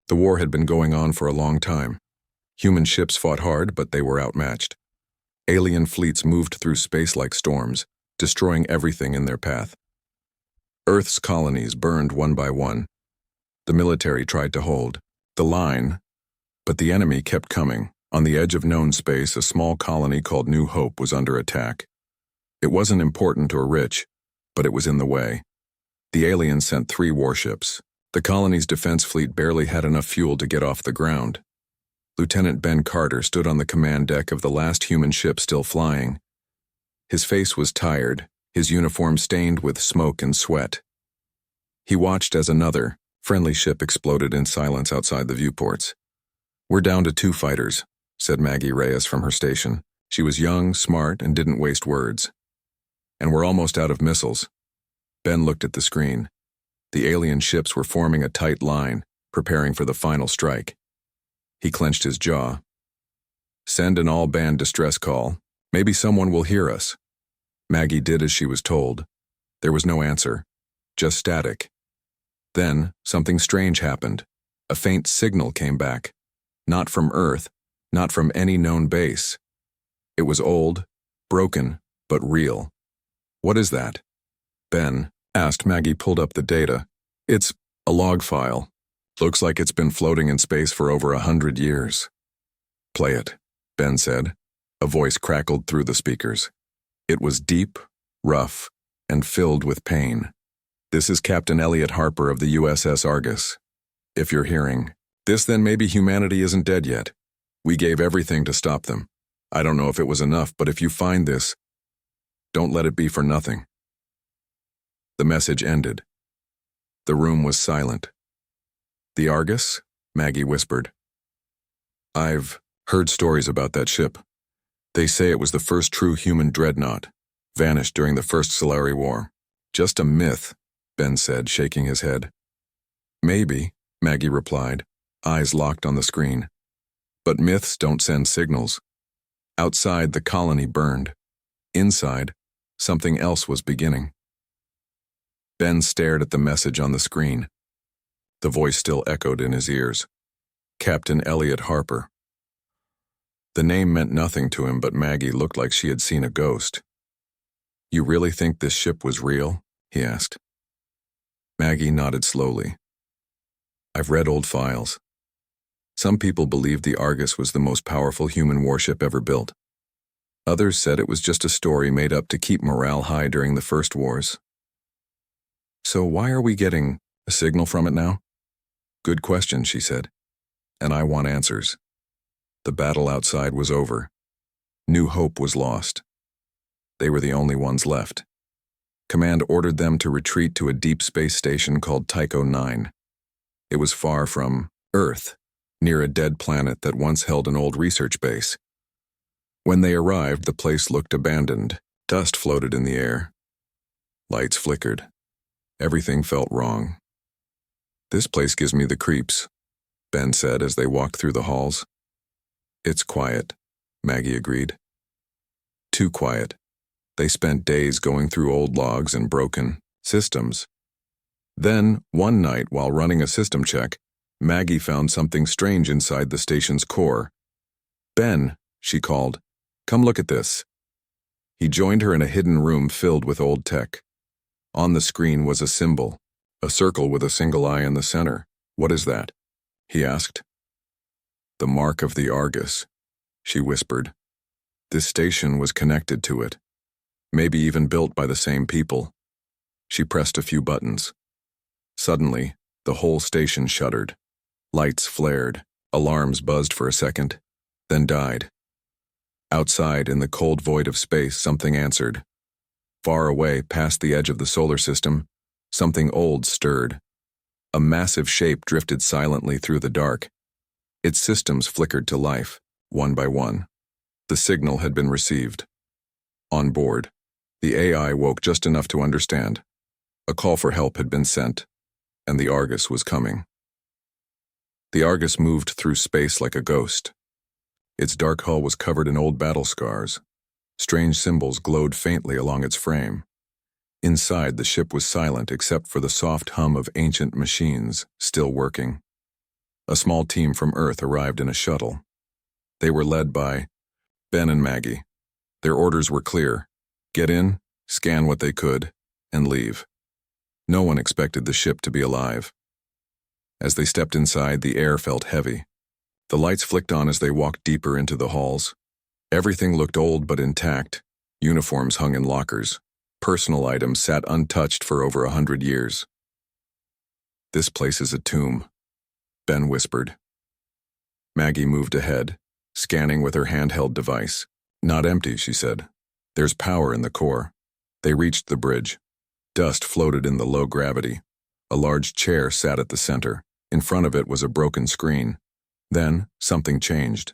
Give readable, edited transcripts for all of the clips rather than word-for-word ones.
The war had been going on for a long time. Human ships fought hard, but they were outmatched. Alien fleets moved through space like storms, destroying everything in their path. Earth's colonies burned one by one. The military tried to hold the line, but the enemy kept coming. On the edge of known space, a small colony called New Hope was under attack. It wasn't important or rich, but it was in the way. The aliens sent 3 warships. The colony's defense fleet barely had enough fuel to get off the ground. Lieutenant Ben Carter stood on the command deck of the last human ship still flying. His face was tired, his uniform stained with smoke and sweat. He watched as another, friendly ship exploded in silence outside the viewports. "We're down to 2 fighters," said Maggie Reyes from her station. She was young, smart, and didn't waste words. "And we're almost out of missiles." Ben looked at the screen. The alien ships were forming a tight line, preparing for the final strike. He clenched his jaw. "Send an all-band distress call. Maybe someone will hear us." Maggie did as she was told. There was no answer, just static. Then, something strange happened. A faint signal came back. Not from Earth, not from any known base. It was old, broken, but real. "What is that?" Ben asked. Maggie pulled up the data. "It's a log file. Looks like it's been floating in space for over 100 years." "Play it," Ben said. A voice crackled through the speakers. It was deep, rough, and filled with pain. "This is Captain Elliot Harper of the USS Argus. If you're hearing this, then maybe humanity isn't dead yet. We gave everything to stop them. I don't know if it was enough, but if you find this, don't let it be for nothing." The message ended. The room was silent. "The Argus?" Maggie whispered. "I've heard stories about that ship. They say it was the first true human dreadnought, vanished during the First Solari War." "Just a myth," Ben said, shaking his head. "Maybe," Maggie replied, eyes locked on the screen. "But myths don't send signals." Outside, the colony burned. Inside, something else was beginning. Ben stared at the message on the screen. The voice still echoed in his ears. Captain Elliot Harper. The name meant nothing to him, but Maggie looked like she had seen a ghost. "You really think this ship was real?" he asked. Maggie nodded slowly. "I've read old files. Some people believed the Argus was the most powerful human warship ever built. Others said it was just a story made up to keep morale high during the first wars." "So why are we getting a signal from it now?" "Good question," she said. "And I want answers." The battle outside was over. New Hope was lost. They were the only ones left. Command ordered them to retreat to a deep space station called Tycho 9. It was far from Earth, near a dead planet that once held an old research base. When they arrived, the place looked abandoned. Dust floated in the air. Lights flickered. Everything felt wrong. "This place gives me the creeps," Ben said as they walked through the halls. "It's quiet," Maggie agreed. "Too quiet." They spent days going through old logs and broken systems. Then, one night while running a system check, Maggie found something strange inside the station's core. "Ben," she called, "come look at this." He joined her in a hidden room filled with old tech. On the screen was a symbol, a circle with a single eye in the center. "What is that?" he asked. "The mark of the Argus," she whispered. This station was connected to it, maybe even built by the same people. She pressed a few buttons. Suddenly, the whole station shuddered. Lights flared, alarms buzzed for a second, then died. Outside, in the cold void of space, something answered. Far away, past the edge of the solar system, something old stirred. A massive shape drifted silently through the dark. Its systems flickered to life, one by one. The signal had been received. On board, the AI woke just enough to understand. A call for help had been sent, and the Argus was coming. The Argus moved through space like a ghost. Its dark hull was covered in old battle scars. Strange symbols glowed faintly along its frame. Inside, the ship was silent except for the soft hum of ancient machines still working. A small team from Earth arrived in a shuttle. They were led by Ben and Maggie. Their orders were clear: get in, scan what they could, and leave. No one expected the ship to be alive. As they stepped inside, the air felt heavy. The lights flicked on as they walked deeper into the halls. Everything looked old but intact. Uniforms hung in lockers. Personal items sat untouched for over 100 years. "This place is a tomb," Ben whispered. Maggie moved ahead, scanning with her handheld device. "Not empty," she said. "There's power in the core." They reached the bridge. Dust floated in the low gravity. A large chair sat at the center. In front of it was a broken screen. Then, something changed.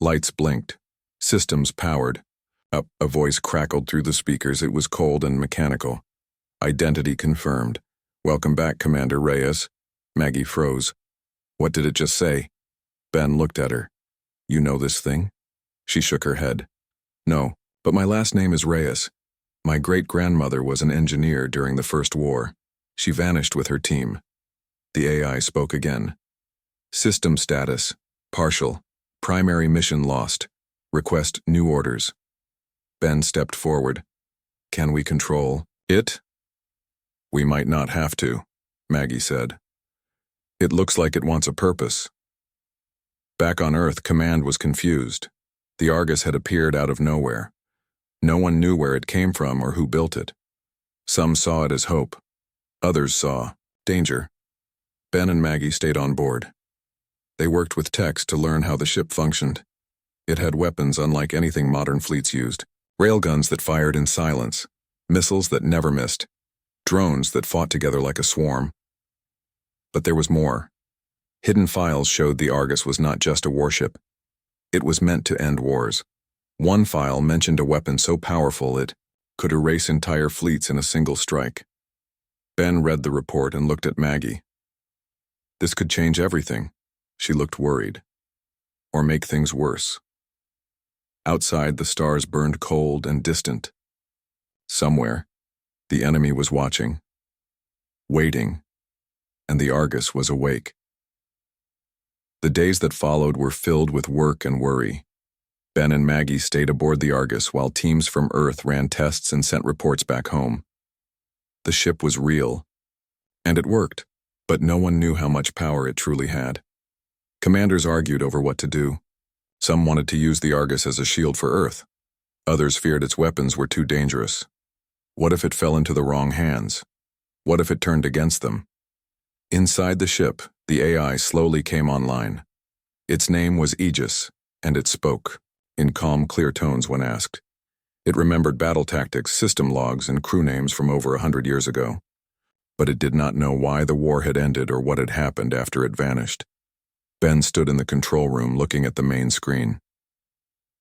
Lights blinked. Systems powered. A voice crackled through the speakers. It was cold and mechanical. Identity confirmed. "Welcome back, Commander Reyes." Maggie froze. "What did it just say?" Ben looked at her. "You know this thing?" She shook her head. "No, but my last name is Reyes. My great-grandmother was an engineer during the First War. She vanished with her team." The AI spoke again. "System status: partial. Primary mission lost. Request new orders." Ben stepped forward. "Can we control it?" "We might not have to," Maggie said. "It looks like it wants a purpose." Back on Earth, Command was confused. The Argus had appeared out of nowhere. No one knew where it came from or who built it. Some saw it as hope. Others saw danger. Ben and Maggie stayed on board. They worked with techs to learn how the ship functioned. It had weapons unlike anything modern fleets used. Railguns that fired in silence. Missiles that never missed. Drones that fought together like a swarm. But there was more. Hidden files showed the Argus was not just a warship. It was meant to end wars. One file mentioned a weapon so powerful it could erase entire fleets in a single strike. Ben read the report and looked at Maggie. This could change everything. She looked worried. Or make things worse. Outside, the stars burned cold and distant. Somewhere, the enemy was watching, waiting, and the Argus was awake. The days that followed were filled with work and worry. Ben and Maggie stayed aboard the Argus while teams from Earth ran tests and sent reports back home. The ship was real, and it worked, but no one knew how much power it truly had. Commanders argued over what to do. Some wanted to use the Argus as a shield for Earth. Others feared its weapons were too dangerous. What if it fell into the wrong hands? What if it turned against them? Inside the ship, the AI slowly came online. Its name was Aegis, and it spoke, in calm, clear tones when asked. It remembered battle tactics, system logs, and crew names from over 100 years ago. But it did not know why the war had ended or what had happened after it vanished. Ben stood in the control room looking at the main screen.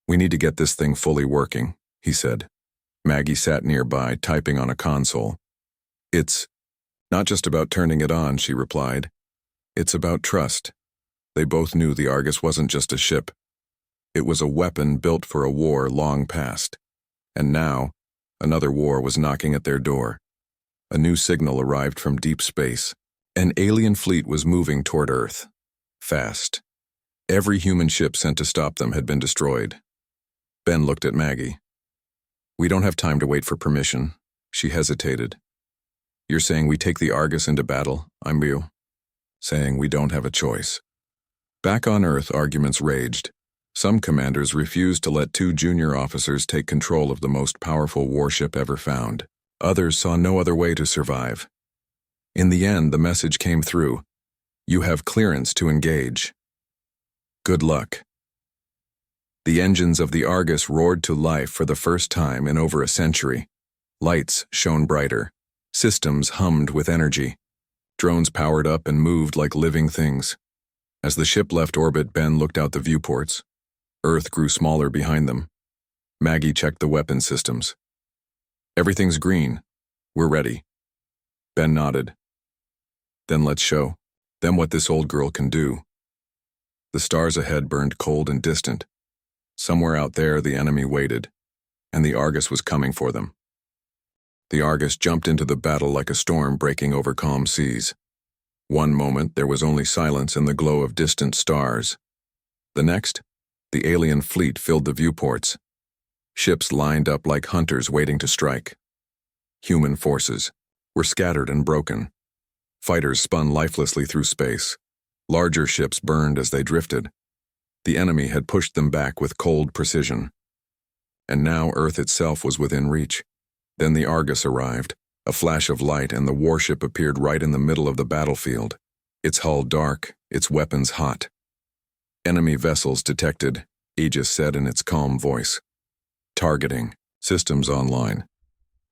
"We need to get this thing fully working," he said. Maggie sat nearby, typing on a console. "It's not just about turning it on," she replied. "It's about trust." They both knew the Argus wasn't just a ship. It was a weapon built for a war long past. And now, another war was knocking at their door. A new signal arrived from deep space. An alien fleet was moving toward Earth. Fast. Every human ship sent to stop them had been destroyed. Ben looked at Maggie. "We don't have time to wait for permission." She hesitated. "You're saying we take the Argus into battle?" "I'm saying we don't have a choice." Back on Earth, arguments raged. Some commanders refused to let two junior officers take control of the most powerful warship ever found. Others saw no other way to survive. In the end, the message came through. You have clearance to engage. Good luck. The engines of the Argus roared to life for the first time in over a century. Lights shone brighter. Systems hummed with energy. Drones powered up and moved like living things. As the ship left orbit, Ben looked out the viewports. Earth grew smaller behind them. Maggie checked the weapon systems. "Everything's green. We're ready." Ben nodded. "Then let's show them what this old girl can do." The stars ahead burned cold and distant. Somewhere out there, the enemy waited, and the Argus was coming for them. The Argus jumped into the battle like a storm breaking over calm seas. One moment, there was only silence and the glow of distant stars. The next, the alien fleet filled the viewports. Ships lined up like hunters waiting to strike. Human forces were scattered and broken. Fighters spun lifelessly through space. Larger ships burned as they drifted. The enemy had pushed them back with cold precision. And now Earth itself was within reach. Then the Argus arrived, a flash of light, and the warship appeared right in the middle of the battlefield, its hull dark, its weapons hot. "Enemy vessels detected," Aegis said in its calm voice. "Targeting. Systems online."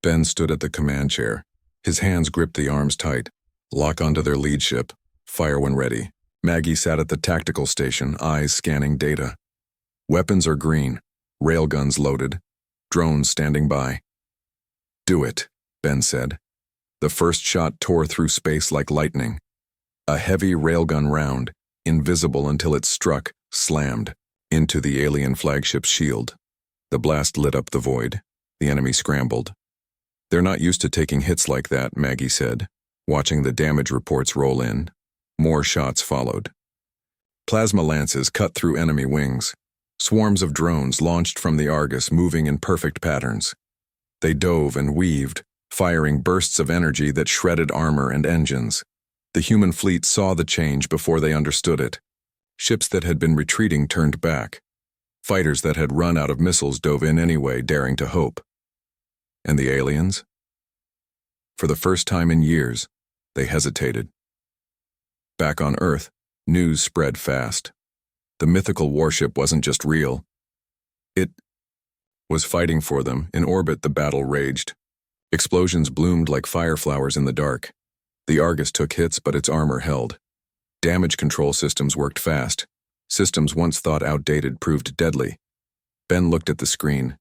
Ben stood at the command chair. His hands gripped the arms tight. Lock onto their lead ship. Fire when ready. Maggie sat at the tactical station, eyes scanning data. Weapons are green. Railguns loaded. Drones standing by. "Do it," Ben said. The first shot tore through space like lightning. A heavy railgun round, invisible until it struck, slammed into the alien flagship's shield. The blast lit up the void. The enemy scrambled. "They're not used to taking hits like that," Maggie said, watching the damage reports roll in. More shots followed. Plasma lances cut through enemy wings. Swarms of drones launched from the Argus, moving in perfect patterns. They dove and weaved, firing bursts of energy that shredded armor and engines. The human fleet saw the change before they understood it. Ships that had been retreating turned back. Fighters that had run out of missiles dove in anyway, daring to hope. And the aliens? For the first time in years, they hesitated. Back on Earth, news spread fast. The mythical warship wasn't just real. It was fighting for them. In orbit, the battle raged. Explosions bloomed like fireflowers in the dark. The Argus took hits, but its armor held. Damage control systems worked fast. Systems once thought outdated proved deadly. Ben looked at the screen.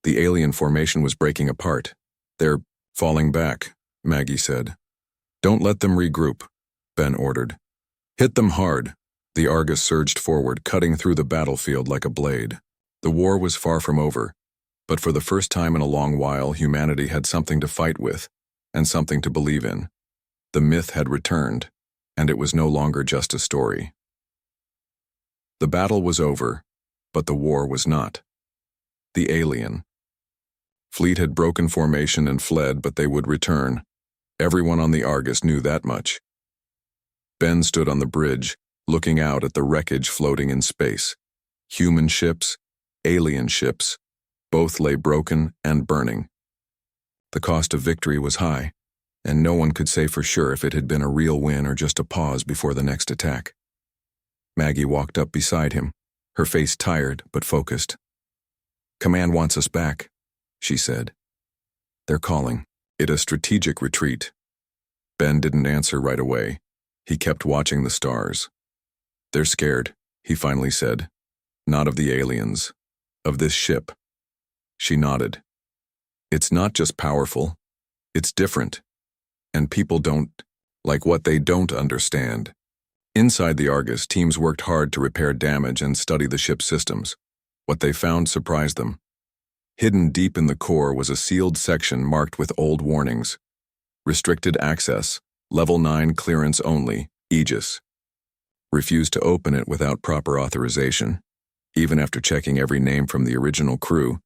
The alien formation was breaking apart. "They're falling back," Maggie said. "Don't let them regroup," Ben ordered. "Hit them hard." The Argus surged forward, cutting through the battlefield like a blade. The war was far from over, but for the first time in a long while, humanity had something to fight with, and something to believe in. The myth had returned, and it was no longer just a story. The battle was over, but the war was not. The alien fleet had broken formation and fled, but they would return. Everyone on the Argus knew that much. Ben stood on the bridge, looking out at the wreckage floating in space. Human ships, alien ships, both lay broken and burning. The cost of victory was high, and no one could say for sure if it had been a real win or just a pause before the next attack. Maggie walked up beside him, her face tired but focused. "Command wants us back," she said. "They're calling it a strategic retreat." Ben didn't answer right away. He kept watching the stars. "They're scared," he finally said. "Not of the aliens, of this ship." She nodded. "It's not just powerful, it's different. And people don't like what they don't understand." Inside the Argus, teams worked hard to repair damage and study the ship's systems. What they found surprised them. Hidden deep in the core was a sealed section marked with old warnings. "Restricted access, level 9 clearance only, Aegis." Refused to open it without proper authorization. Even after checking every name from the original crew,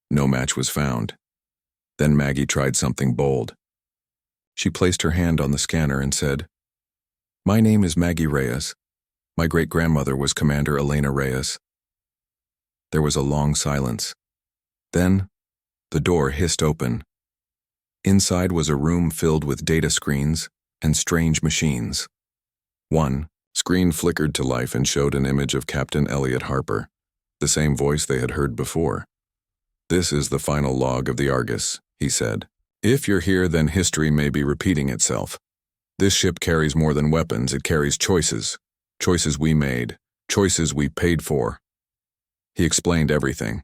no match was found. Then Maggie tried something bold. She placed her hand on the scanner and said, "My name is Maggie Reyes. My great-grandmother was Commander Elena Reyes." There was a long silence. Then, the door hissed open. Inside was a room filled with data screens and strange machines. One screen flickered to life and showed an image of Captain Elliot Harper, the same voice they had heard before. "This is the final log of the Argus," he said. "If you're here, then history may be repeating itself. This ship carries more than weapons, it carries choices. Choices we made, choices we paid for." He explained everything.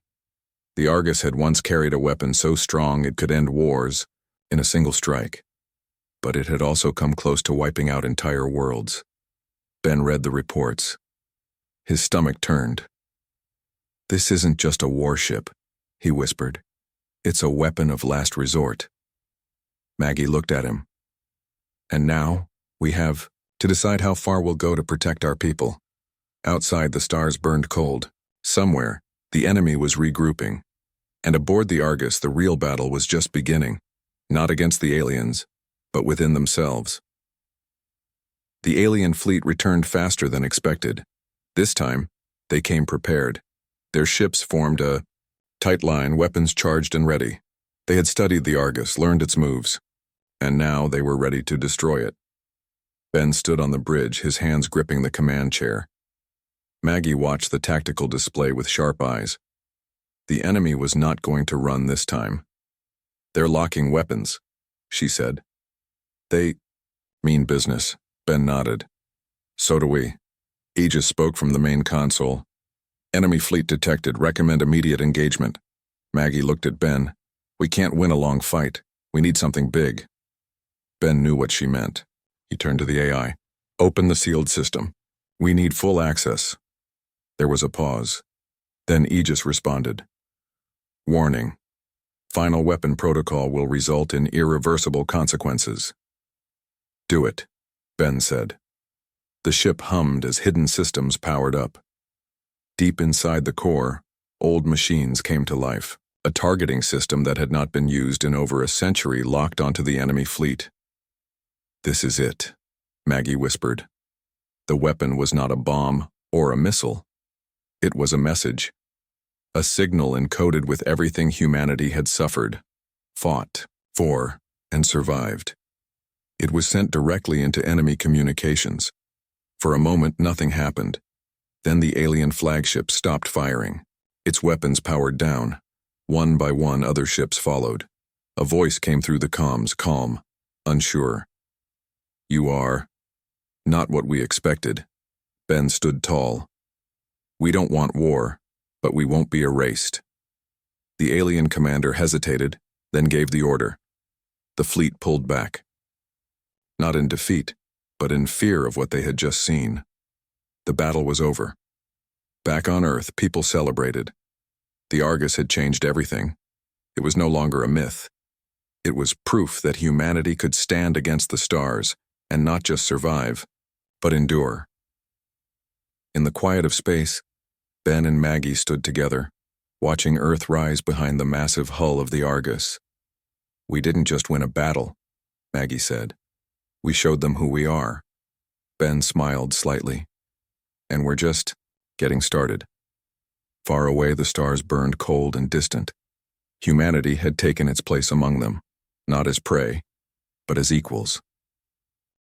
The Argus had once carried a weapon so strong it could end wars in a single strike. But it had also come close to wiping out entire worlds. Ben read the reports. His stomach turned. "This isn't just a warship," he whispered. "It's a weapon of last resort." Maggie looked at him. "And now, we have to decide how far we'll go to protect our people. Outside, the stars burned cold. Somewhere, the enemy was regrouping. And aboard the Argus, the real battle was just beginning, not against the aliens, but within themselves. The alien fleet returned faster than expected. This time, they came prepared. Their ships formed a tight line, weapons charged and ready. They had studied the Argus, learned its moves, and now they were ready to destroy it. Ben stood on the bridge, his hands gripping the command chair. Maggie watched the tactical display with sharp eyes. The enemy was not going to run this time. "They're locking weapons," she said. "They mean business," Ben nodded. "So do we." Aegis spoke from the main console. "Enemy fleet detected. Recommend immediate engagement." Maggie looked at Ben. "We can't win a long fight. We need something big." Ben knew what she meant. He turned to the AI. "Open the sealed system. We need full access." There was a pause. Then Aegis responded. "Warning. Final weapon protocol will result in irreversible consequences." "Do it," Ben said. The ship hummed as hidden systems powered up. Deep inside the core, old machines came to life. A targeting system that had not been used in over a century locked onto the enemy fleet. "This is it," Maggie whispered. The weapon was not a bomb or a missile. It was a message. A signal encoded with everything humanity had suffered, fought for, and survived. It was sent directly into enemy communications. For a moment, nothing happened. Then the alien flagship stopped firing. Its weapons powered down. One by one, other ships followed. A voice came through the comms, calm, unsure. "You are not what we expected." Ben stood tall. "We don't want war, but we won't be erased." The alien commander hesitated, then gave the order. The fleet pulled back. Not in defeat, but in fear of what they had just seen. The battle was over. Back on Earth, people celebrated. The Argus had changed everything. It was no longer a myth. It was proof that humanity could stand against the stars and not just survive, but endure. In the quiet of space, Ben and Maggie stood together, watching Earth rise behind the massive hull of the Argus. "We didn't just win a battle," Maggie said. "We showed them who we are." Ben smiled slightly. "And we're just getting started." Far away, the stars burned cold and distant. Humanity had taken its place among them, not as prey, but as equals.